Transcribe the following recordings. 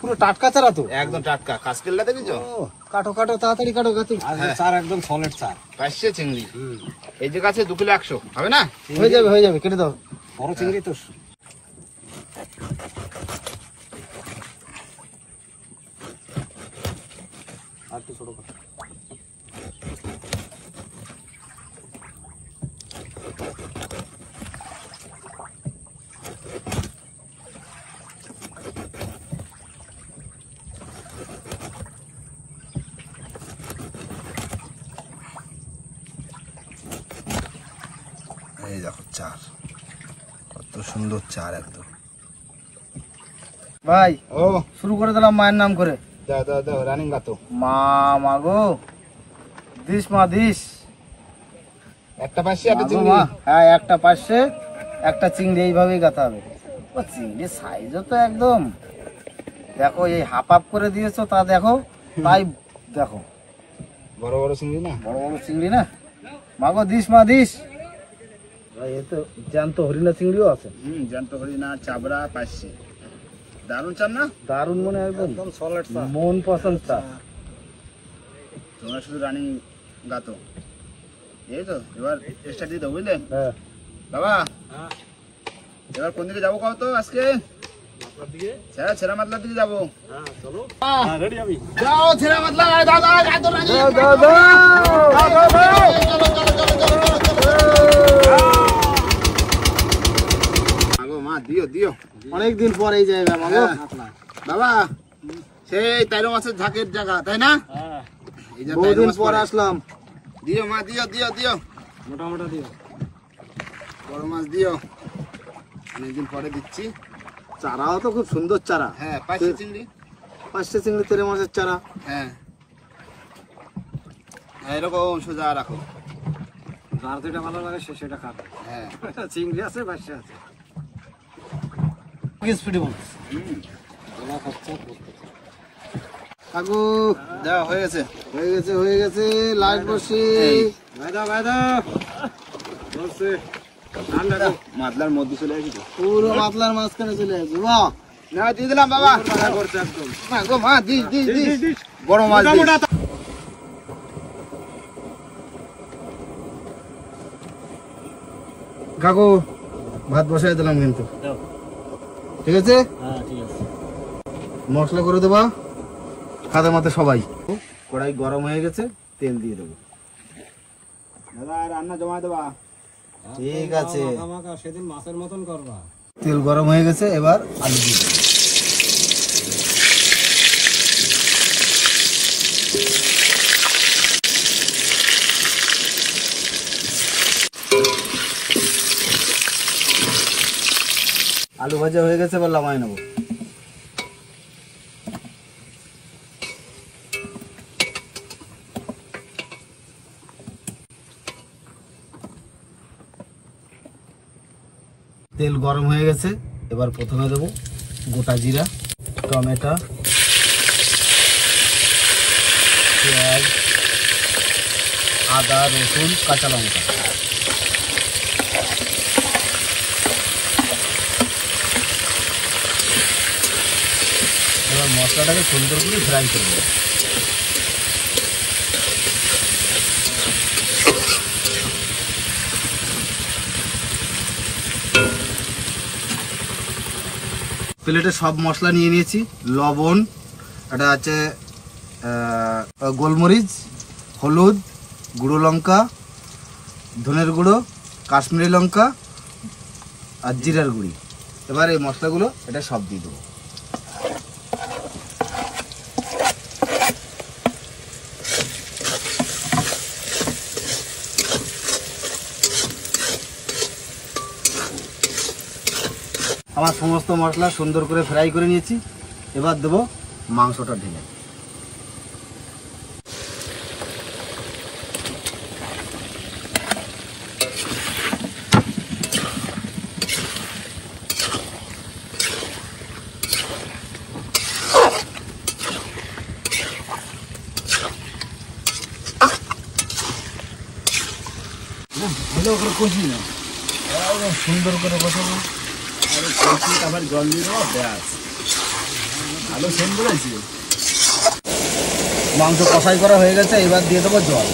পুরো টাটকা চারা তো, একদম টাটকা। কাঁচকেল্লা দেখেছো? কাটো কাটো তাড়াতাড়ি কাটো গাছে। চার একদম সলিড চার। পাইছে চিংড়ি এই যে গাছে 2 কিলো 100 হবে না? হয়ে যাবে কেটে দাও। বড় চিংড়ি তো। আর তো ছোট কথা। এই দেখো চার, কত সুন্দর চার একদম। ভাই ও শুরু করে দিলাম মায়ের নাম করে। দাও দাও দাও রানিং গাতো। মা গো দিস মা দিস। একটা পাইছে একটা চিংড়ি। হ্যাঁ একটা পাশে একটা চিংড়ি, এইভাবেই গাঁথা হবে। ও চিংড়ির সাইজও তো একদম দেখো, এই হাফ হাফ করে দিয়েছো তা দেখো, তাই দেখো বড় বড় চিংড়ি না? বড় বড় চিংড়ি না। মাগো দিস মা দিস। ভাই এ তো জ্যান্ত হরিণা চিংড়িও আছে। জ্যান্ত হরিণা চাবড়া পাইছে। দারুণ চান না? দারুণ, মনে একদম সলিড চার। মন পছন্দ চা। তোমরা শুধু রানিং গাতো। এই তো এবার স্টার্ট দিয়ে দাও, বুঝলে হ্যাঁ বাবা? এবার কোন দিকে যাবো কও তো আজকে? ছেড়া মাতলার দিকে যাবো। রেডি আমি। যাও ছেড়া মাতলা। দাদা গাতো রানি। আগো মা দিও দিও। অনেকদিন পর এই জায়গা মাগো। বাবা সেই তাইরো মাছের ঝাঁকের জায়গা, তাই না? এই যে তাইরো বহুদিন মাছ পর পড়ে। আসলাম। দিও মা দিও দিও দিও। মোটা মোটা দিও। বড় মাছ দিও, অনেকদিন পরে দিচ্ছি। চারাও তো খুব সুন্দর চারা। হ্যাঁ পাইছে চিংড়ি। 5টা চিংড়ি, তেরে মাছের চারা। হ্যাঁ এরকম সোজা রাখো। যার যেটা ভালো লাগে সে সেটা খাবে। হ্যাঁ চিংড়ি আছে, বাসে আছে। কাকু দেওয়া হয়ে গেছে। হয়ে গেছে লাইট বসি। মাতলার মধ্যে চলে আসি তো। পুরো মাতলার মাঝখানে চলে আসবে। বাহ, না দিয়ে দিলাম বাবা। মা গো মা দিস দিস দিস। বড় মাছ দিস। কাকু ভাত বসাই দিলাম কিন্তু, ঠিক আছে? হ্যাঁ ঠিক আছে। মশলা করে দেবা খাদে মাতে সবাই। কড়াই গরম হয়ে গেছে, তেল দিয়ে দেবো। দাদা রান্না জমা দেবা। ঠিক আছে, মাখা সেদিন মাছের মতন করবা। তেল গরম হয়ে গেছে, এবার আলু দিয়ে দেবো। আলু ভাজা হয়ে গেছে, এবার নামাই নেবো। তেল গরম হয়ে গেছে, এবার প্রথমে দেবো গোটা জিরা, টমেটো, পেঁয়াজ, আদা, রসুন, কাঁচা লঙ্কা। এবার মশলাটাকে সুন্দর করে ফ্রাই করে দেবো। প্লেটে সব মশলা নিয়ে নিয়েছি। লবণ, এটা আছে গোলমরিচ, হলুদ, গুঁড়ো লঙ্কা, ধনের গুঁড়ো, কাশ্মীরি লঙ্কা আর জিরার গুঁড়ি। এবার এই মশলাগুলো এটা সব দিয়ে দেবো। আমার সমস্ত মশলা সুন্দর করে ফ্রাই করে নিয়েছি, এবার দেবো মাংসটা ঢেলে। ভালো করে কষি না, সুন্দর করে কষাবো। আবার জল দিয়ে দেবো, ব্যাস। ভালো সেন্ট বলেছি। মাংস কষাই করা হয়ে গেছে, এবার দিয়ে দেবো জল।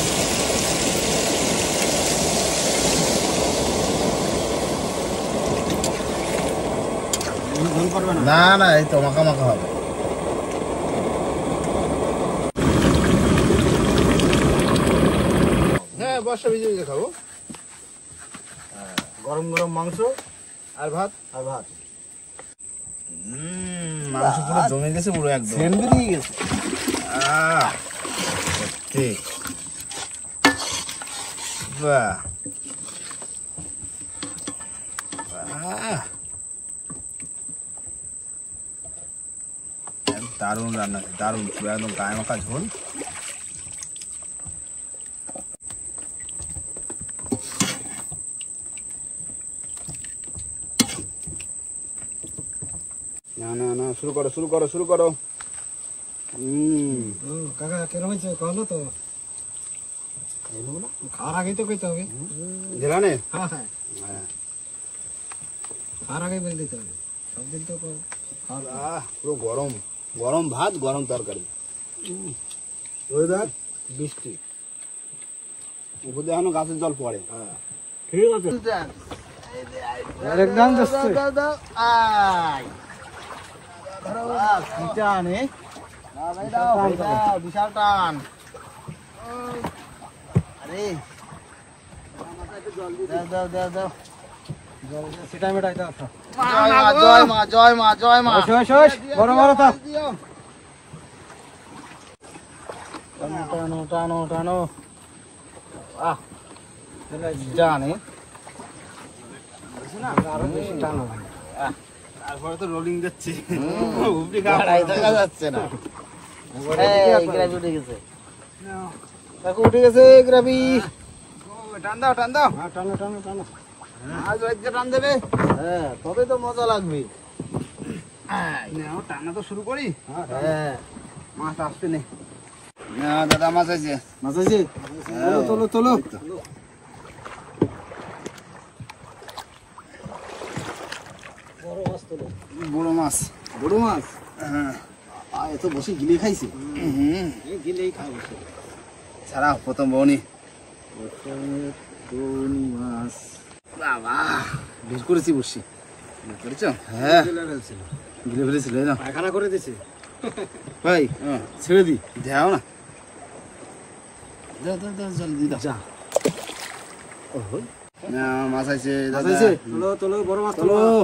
ঝোল করবে না? না না, এই তো মাখা মাখা হবে। হ্যাঁ, বর্ষা ভিজে ভিজে খাবো। গরম গরম মাংস আর ভাত। আর ভাত। মাংস পুরো জমে গেছে পুরো একদম। সেন্ট বেরিয়ে গেছে। সত্যি। বাহ বাহ, দারুণ রান্না, দারুণ, পুরো একদম গায়ে মাখা ঝোল। না না না, শুরু করো শুরু করো শুরু করো। কাকা কেরম হয়েছে কহলো তো? খাওয়ার আগেই তো কইতে হবে। জেলানে হ্যাঁ হ্যাঁ, খাওয়ার আগেই বলে দিতে হবে। সব দিন তো পুরো গরম গরম ভাত, গরম তরকারি, ওয়েদার বৃষ্টি, উপর দিয়ে এখনো গাছের জল পড়ে। ঠিক আছে একদম দোস্ত। কি টান, বিশাল টান। আরে দাও দাও দাও দাও। সেটা মেটাই দাও। জয় মা জয় মা জয় মা। বড় বড় থাক। টানো টানো টানো টানো। আহ জানে আরো বেশি টানো। তারপরে তো রোলিং যাচ্ছে, দেখা যাচ্ছে না। এই গ্রাভি উঠে গেছে, দেখো উঠে গেছে গ্রাভি। টান দাও টান দাও। হ্যাঁ টানো টানো টানো। আজ রাজ্যে টান দেবে। হ্যাঁ তবে তো মজা লাগবে। টানা তো শুরু করি। হ্যাঁ মাছ আসতে নেই। না দাদা, মাছ আছে। মাছ আছে, তোলো তোলো তোলো। বড় মাছ। বড় মাছ, হ্যাঁ, এত বসে গিলে খাইছে। গিলেই খাবো। ছাড়া প্রথম বউনি। মাছ বাবা, বের করেছি বসি। করেছো? হ্যাঁ গিলে ফেলছিল। গিলে ফেলেছিল না পায়খানা করে দিছে। ভাই, ছেড়ে দি। দেও না, দাও দাও দাও, জল দিয়ে দাও। যা না, মাছ আছে মাছ দাদা। আছে? তোলো তোলো, বড় মাছ চলো তোলো।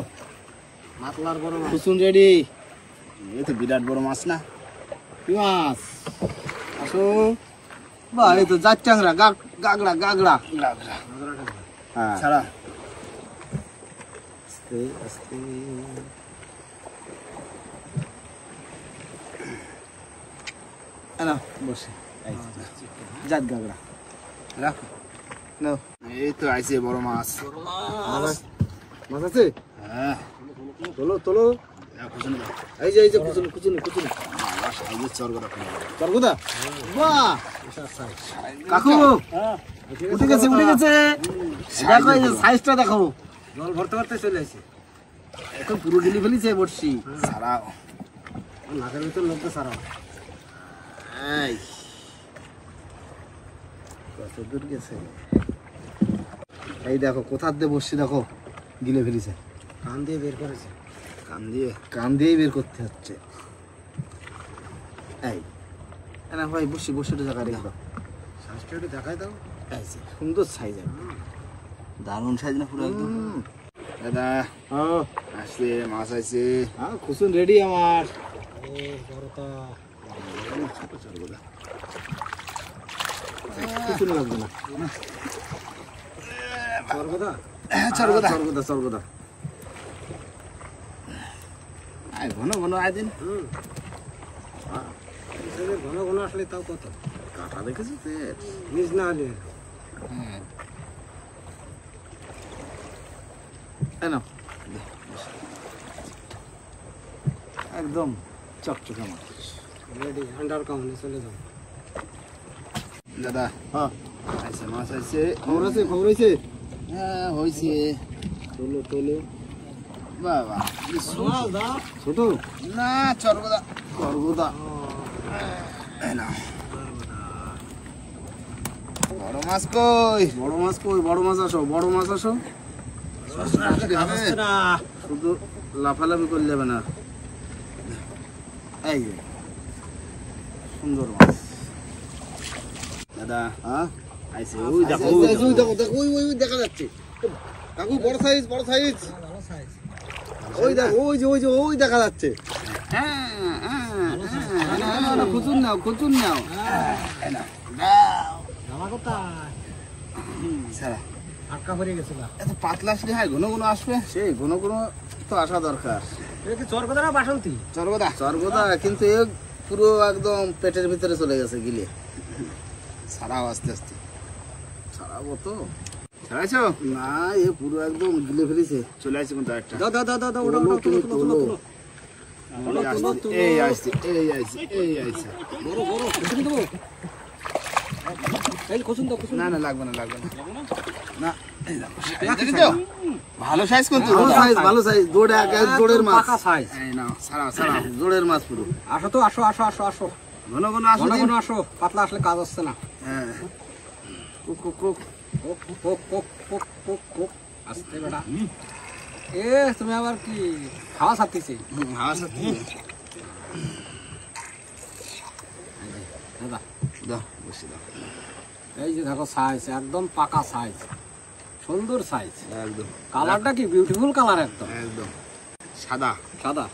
মাতলার বড় মাছ। কুসুম রেডি। এই তো বিরাট বড় মাছ না? কি মাছ? আসো। বা এই তো জাত চাংরা, গাগড়া গাগড়া। হ্যাঁ ছাড়া। আস্তে আস্তে। না বসে জাত গাগড়া রাখো। নাও। এই তো আইছে বড় মাছ। মাছ আছে? হ্যাঁ, তোলো তোলো। খুঁজুন দাও। এই যে কুচুনি কুচুনি কুচুনি। বাবা, সাইজের চরগড়া খুলে দাও। চরগুদা, বাহ কাকু উঠে গেছে উঠে গেছে। দেখো এই যে সাইজটা দেখো। জল ভরতে ভরতে চলে আসে। এখন পুরো গিলি ফেলিছে বড়শি। ছাড়াও। নাকের ভিতর লোককে সারা। এই কত দূর গেছে। এই দেখো কোথার দিয়ে বসছি, দেখো গিলে ফেলিছে। কান দিয়ে বের করেছে। কান দিয়ে। কান দিয়েই বের করতে হচ্ছে। এই না ভাই, বসি বসে জায়গা রেখে। শ্বাসটা একটু দেখাই দাও। এই যে সুন্দর সাইজ, দারুণ সাইজ না পুরো একদম। দাদা হ্যাঁ আসছে, মাছ আছে। হ্যাঁ কুসুম রেডি আমার। বড়টা। ছোট চরগড়া। কুসুম লাগবে না। সর্বদা। চরগড়া। সর্বদা সর্বদা। আয় ঘন ঘন আয় দিন। ঘন ঘন আসলে তাও কত? কাটা দেখেছি তো। নিজ না হলে। হ্যাঁ, এই নাও। একদম চকচকে মাছ। রেডি, আন্ডার কাউন্টে চলে যাও। দাদা হ্যাঁ আইছে, মাছ আছে। খবর আছে, খবর হয়েছে। হ্যাঁ, হয়েছে। তোলো তোলো। বাবা, ছোট না চরগড়া। সর্বদা বড় মাছ কই? বড় মাছ কই? বড় মাছ আসো, বড় মাছ আসো। না শুধু লাফালাফি করলে হবে না। এই যে, সুন্দর মাছ দাদা হ্যাঁ। আইছে, ওই দেখো এই ওই যে, দেখো। ওই দেখো, দেখো, ওই ওই ওই দেখা যাচ্ছে। কাকু বড় সাইজ, বড় সাইজ। ভালো সাইজ ওই দেখো, ওই যে ওই যে ওই দেখা যাচ্ছে। খুচুন নাও, খুচুন নাও। জামা কোথায় ছাড়া আটকা পড়ে গেছিল এত পাতলা আসলে হয় ঘন ঘন আসবে। সেই কোনো কোনো তো আসা দরকার। এটা কি চর কথা না বাসন্তী চর্বদা স্বর্গদা, কিন্তু এ পুরো একদম পেটের ভিতরে চলে গেছে গিলে। ছাড়াও আস্তে আস্তে। ছাড়াবো তো ছাড়াইছো? না, এ পুরো একদম গিলে ফেলেছে। চলে আসছে কিন্তু একটা। দাও দাও দাও দাও ওটা তোলো, ওটা তুলো তুমি তুলো তোলো। তুলো এই আসছে, এই আসছে, এই আসছে, এই আসছে। বড় বড় কুসুম দেবো এই কুসুম দাও কুসুম না না লাগবে না, লাগবে না। না এই দেখো, size দেখেছো? ভালো সাইজ কিন্তু ভালো সাইজ, ভালো সাইজ। জোড়ে এক জোড়ের মাছ। পাকা সাইজ এই নাও, ছাড়াও ছাড়াও। জোড়ের মাছ পুরো। আসো তো আসো আসো আসো আসো ঘন ঘন আসো ঘন দিন। ঘন আসো পাতলা আসলে কাজ হচ্ছে না হ্যাঁ। Cook cook cook. Coke Coke Coke Coke Coke Coke আসতে বেটা এ তুমি আবার কি খাওয়া ছাড়তেছি হাওয়া সাথে দাদা দাও, বসে দাও। এই যে দেখো সাইজ একদম পাকা সাইজ সুন্দর সাইজ একদম কালারটা কি বিউটিফুল কালার একদম একদম সাদা। সাদা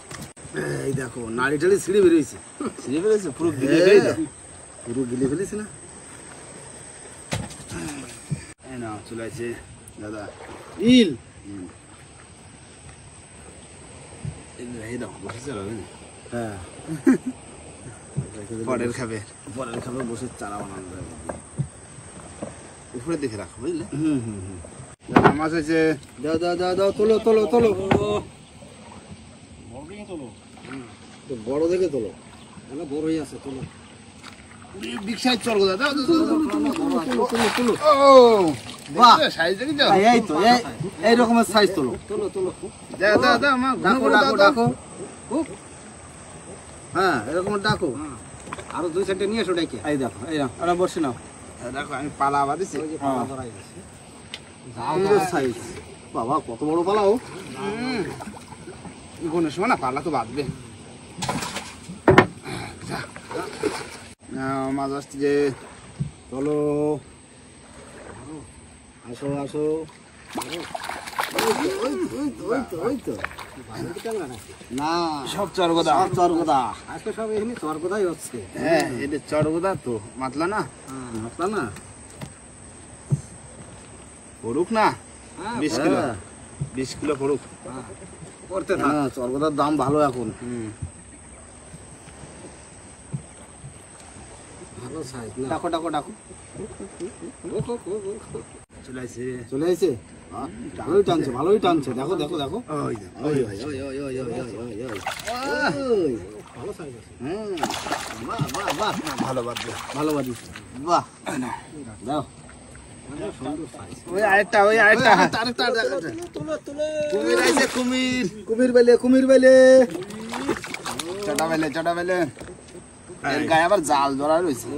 এই দেখো, নাড়ি টাড়ি ছিঁড়ে বেরিয়েছে। ছিঁড়ে ফেলেছে পুরো গিলে ফেলে দাও। পুরো গিলে ফেলেছে না? এই নাও, চলে আসছে দাদা। ইল। এই দাও, বসে চালাবে না। হ্যাঁ। পরের খাবে। পরের খাবে বসে চারা বানানো যাবে। উপরে দেখে রাখো, বুঝলে? হুম হুম হুম। দাদা মাছ হয়েছে। দাও দাও দাও দাও, তোলো তোলো তোলো। তো বড় দেখে তোলো। এগুলো বড়ই আছে তোলো বিগ সাইজ চর্গো দাদা। তোলো তোলো। ও বাহ। সাইজ দেখেছো? এই তো, এই রকমের সাইজ তোলো। তোলো তোলো দাও দাও দাও, মা ঘন ডাকো ঘন ডাকো দাও, ডাকো। খুব হ্যাঁ, এরকম ডাকো। আরো দুই সাইডে নিয়ে এসো ডাইকে এই দেখো, এই নাও, এটা বসে নাও। দেখো আমি পালা বাঁধিছি। ওই যে পালা ধরাই গেছে সুন্দর সাইজ। বাবা, কত বড় পালাও। গণের সময় না পালা তো বাঁধবে। মাছ আসছে যে। চলো, আসো আসো। ওই তো না, সব চর্গদা। সব চরগদা। আজকে সব এখানে চর কথাই হচ্ছে হ্যাঁ, এটা চর্গদা তো মাতলা না। মাতলা না? পড়ুক না, হ্যাঁ 20 কিলো, হ্যাঁ। 20 কিলো পড়ুক। করতে থাক হ্যাঁ, চরগদার দাম ভালো এখন। ভালো সাইজ না ডাকো ডাকো ডাকো। চলে আসছে। চলে এসে ভালোই টানছে, ভালোই টানছে। দেখো দেখো দেখো। ওই দেখো, ওই ওই ওই ওই ওই ওই ওই ওই। ওই। ভালো সাইজ আছে হুম, বাহ বাহ বাহ, ভালো বাঁধবে। ভালো বাদিস। বাহ, দাও। সুন্দর সাইজ ওই আরেকটা, ওই আরেকটা। আরেকটা, আরেকটা। তোলো তোলো কুমির আইছে, কুমির। কুমির বেলে, কুমির বেলে। চটা বেলে, চটা বেলে। এর গায়ে আবার জাল জড়া রয়েছে।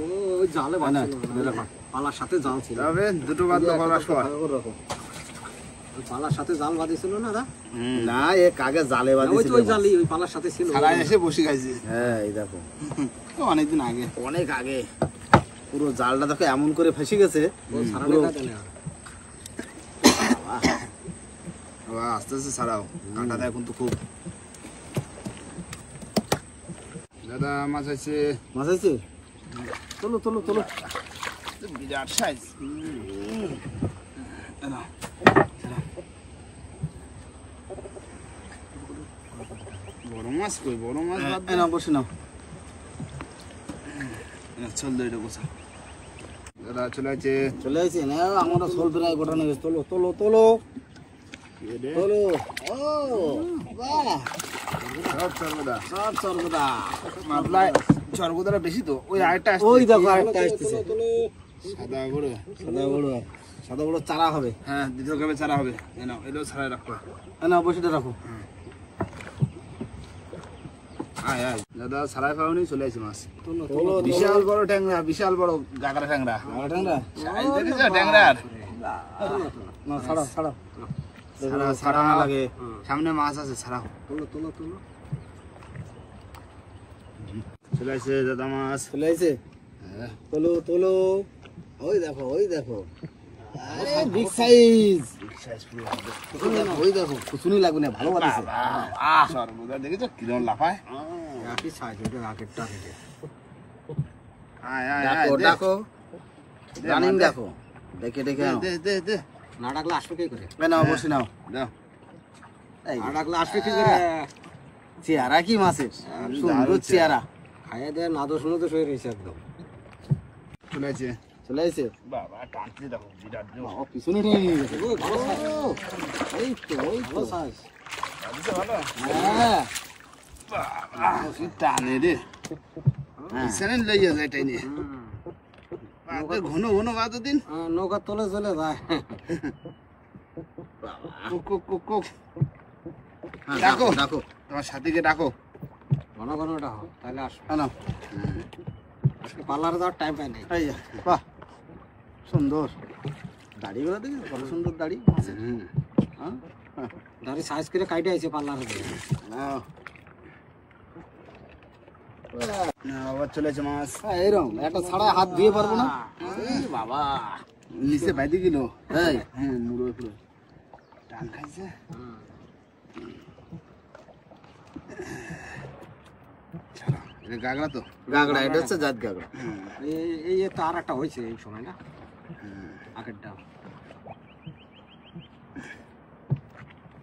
ওই জালে বাঁধছিল পালার সাথে জাল ছিল তবে দুটো বাঁধলো করার পর। ওই পালার সাথে জাল বাঁধিছিল না দা না, এ কাগে জালে ওই বাদিয়েছিল। তো ওই জালি ওই পালার সাথে ছিল ছাড়াই এসে বসে খাইছে। হ্যাঁ, এই দেখো, তো অনেকদিন আগে। অনেক আগে। পুরো জালটা দেখো এমন করে ফেসে গেছে। ও সারা পুরো- দেখা দেয় না আস্তে আস্তে ছাড়াও, কাঁটা দেয় কিন্তু খুব। দাদা মাছ আছে মাছ আছে? তোলো তোলো তোলো। বিরাট সাইজ। বড় মাছ কই? বড় মাছ বাদ এই নাও, বসে নাও। চল দে এটা গোছা। দাদা চলে আছে। চলে আসছে না, আমরা সোল প্রায় গোটানো গেছে। তোলো তোলো তোলো তোলো। ও বাহ, সব চর্বদা। সব চরগদা। মাতলায় চর্বদাটা বেশি তো। ওই আরেকটা আসছে। ওই দেখো, আরেকটা আসতেছে। সাদা বড়। সাদা বড়, সাদা বড় চারা হবে। হ্যাঁ, দ্বিতীয় কাপে ছাড়া হবে। এই নাও, এটাও ছাড়াই রাখো। এই নাও, বসিটা রাখো। আয় আয় দাদা সারাই পাওনি চলে আসি মাছ বিশাল বড় ট্যাংরা বিশাল বড় গাগরা ট্যাংরা সাইজ দেখেছো ট্যাংরার ছাড়া ছাড়া ছাড়া ছাড়া না লাগে সামনে মাছ আছে ছাড়াও তুলো তুলো তুলো চলে আসছে দাদা মাছ চলে আইছে তোলো তোলো ওই দেখো আরে বিগ সাইজ ওই দেখো কুচুনি লাগবে না ভালো আছে সর্বদা দেখেছো কিরম লাফায় একই সাইজ ওটা আগেরটা কেটে আয় আয় দেখো আয় দেখো রানিং দেখো দেখে দেখে নাও। দে দে দে না ডাকলে আসবে কি করে নাও বসে নাও দাও এই না ডাকলে আসবে কি করে চেহারা কি মাছের সুন্দর চেহারা খাইয়ে দেয় না দোষ মতো হয়ে রয়েছে একদম চলে আসছে চলে আইছে বাবা টানতে দেখো বিরাট জোর ও পিছনে ঠেলে নিয়ে গেছে ও, ভালো size। এই তো ভালো সাইজ বুঝছো ভালো হ্যাঁ বাবা কি টানে রে পিছনে লই যায় এটাই নিয়ে বাবা ঘন ঘন বাদ দিন নৌকা তোলে চলে যায় কুক কুক কুক কুক হ্যাঁ, ডাকো। ডাকো তোমার সাথীকে ডাকো ঘন ঘনটা হোক তাহলে আসবে নাও আজকে পার্লারে যাওয়ার টাইম পাই নাই এই যে, বাহ সুন্দর দাড়িগুলো দেখি কত সুন্দর দাড়ি মাছের। হ্যাঁ? দাঁড়ি সাইজ করে কাইটে আইছে পার্লারে দিয়ে নাও। না আবার চলেছে মাছ হ্যাঁ, এইরকম একটা ছাড়া হাত দিয়ে পারবো না এই বাবা নিচে বাইতে গেল এই হ্যাঁ মুড়ো পুরো টান খাইছে এটা গাগরা তো গাগড়া এটা হচ্ছে জাত গাগড়া এই তো আর একটা হয়েছে এই সময় না আগেরটা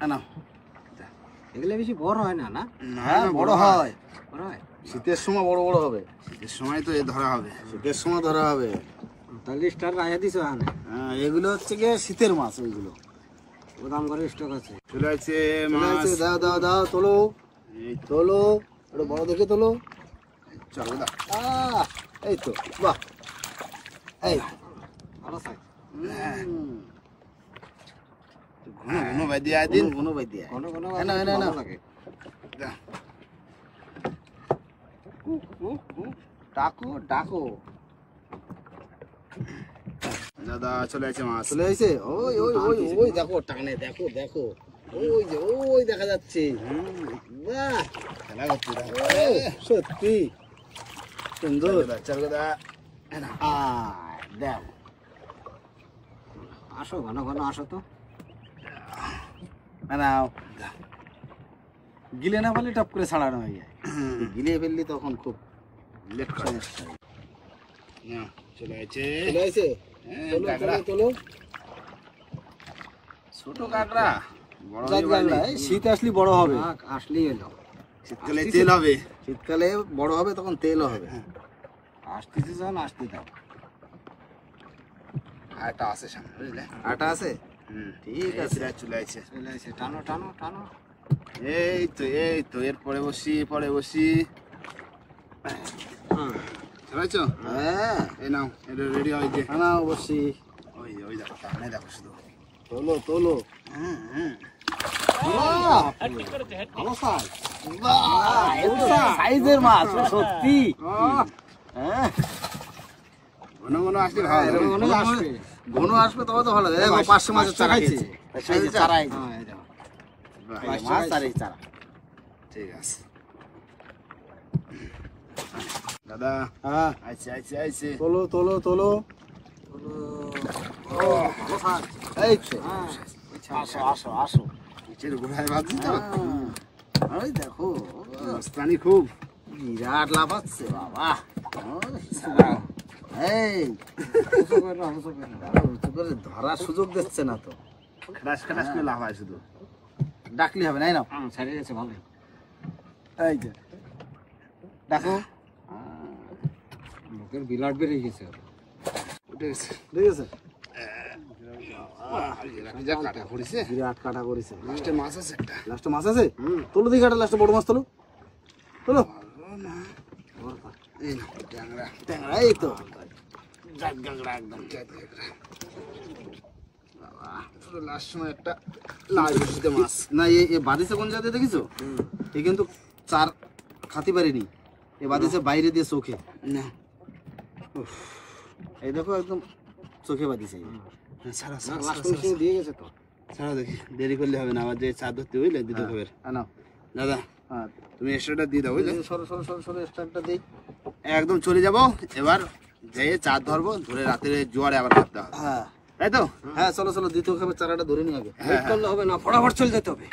নাও এগুলো বেশি বড় হয় না না হ্যাঁ বড় হয় বড় হয় শীতের সময় বড় বড় হবে শীতের সময় তো এ ধরা হবে শীতের সময় ধরা হবে তাহলে স্টার রাখা দিছো এখানে হ্যাঁ, এগুলো হচ্ছে গিয়ে শীতের মাছ ওইগুলো গোদাম করে স্টক আছে চলে আসছে চলে মাছ আসছে, দাও দাও দাও তোলো এই তোলো একটু বড় দেখে তোলো চলো দা এই তো বাহ এই ভালো সাইজ ঘন ঘন বাইতে আয় দিন কোনো বাই দিয়ে ঘন ঘন না, না, না, না। ভালো লাগে দা। ডাকো ডাকো দাদা চলে আসছে মাছ চলে এসে ওই ওই ওই ওই দেখো টানে দেখো দেখো ওই যে ওই দেখা যাচ্ছে বাহ খেলা করছে দা। ও, সত্যি সুন্দর চলো দা দেখ আসো ঘন ঘন আসো তো নাও গিলে না বলে টপ করে ছাড়ানো হয়ে যায় গিলে ফেললি তখন খুব লেট করে না চলে আসছে চলে এসে তোলো কাঁকড়া। তোলো তোলো ছোট কাঁকড়া বড় জাত গাংলা, এই শীত আসলে বড় হবে আসলেই এলো শীতকালে তেল হবে শীতকালে বড় হবে তখন তেলও হবে আসতেছে যখন আসতে দাও আর একটা আছে সামনে বুঝলে আটা আছে ঠিক আছে চলে আসছে চলে এসে টানো টানো টানো এই তো এর পরে বসি চলেছ হ্যাঁ এই নাও এটা রেডি হয়েছে না অবশ্যই ওই দেখো টানে দেখো শুধু তোলো তোলো ভালো সাইজ সাইজের মাছ সত্যি হ্যাঁ ঘন ঘন আসলে ভালো ঘন লাগে। ঘন আসবে ঘন আসবে তবে তো ভালো লাগে দেখো 500 মাছের চারা খাইছে। খেয়েছে এই যে চারা এই যে। হ্যাঁ এই দেখো বাহ, এই মাছ আর এই চারা ঠিক আছে দাদা হ্যাঁ আইছে তোলো তোলো তোলো ভালো সাইজ এই তো হ্যাঁ আসো আসো আসো নিচের গোড়ায় ভাবছি তো ওই দেখো মস্তানি খুব বিরাট লাফাচ্ছে বাবা এই হুসো করে না, হুসো করে না। উঁচু করে ধরার সুযোগ দিচ্ছে না তো খাটাস খাটাস করে লাভ হয় শুধু ডাকলি হবে নাই না ছেড়ে গেছে ভালোই এই যে দেখো লোকের বিলাট বেরিয়ে গেছে উঠে গেছে ঠিক আছে যা কাটা পড়েছে বিরাট কাটা করেছে লাস্টে মাছ আছে একটা লাস্টে মাছ আছে তোলো দিকে কাটা লাস্টে বড় মাছ তোলো তোলো এই না ট্যাংরা ট্যাংরা এই তো জাত গাংড়া একদম জাত গাংড়া বাবা পুরো লাস্ট সময় একটা লাল বসিতে মাছ না এ বাড়িতে কোন জায়গায় দেখিছো এ কিন্তু চার খাতে পারিনি, এ বাদিছে বাইরে দিয়ে চোখে। না এই দেখো একদম চোখে বাদিছে। ছাড়া না, last finishing দিয়ে গেছে তো। ছাড়া দেখি, দেরি করলে হবে না, আবার যে চা ধরতে বুঝলে দিতে হবে। নাও দাদা হ্যাঁ, তুমি এক্সট্রাটা দিয়ে দাও বুঝলে, সরো সরো সরো সরো স্টার্টটা দেই। একদম চলে যাবো এবার, যেয়ে চা ধরবো, ধরে রাতের জোয়ারে আবার ভাবতে হবে, হ্যাঁ তাই তো? হ্যাঁ চলো চলো, দ্বিতীয় খাবার চারাটা ধরে নি আগে। Wait করলে হবে না, ফটাফট চলে যেতে হবে।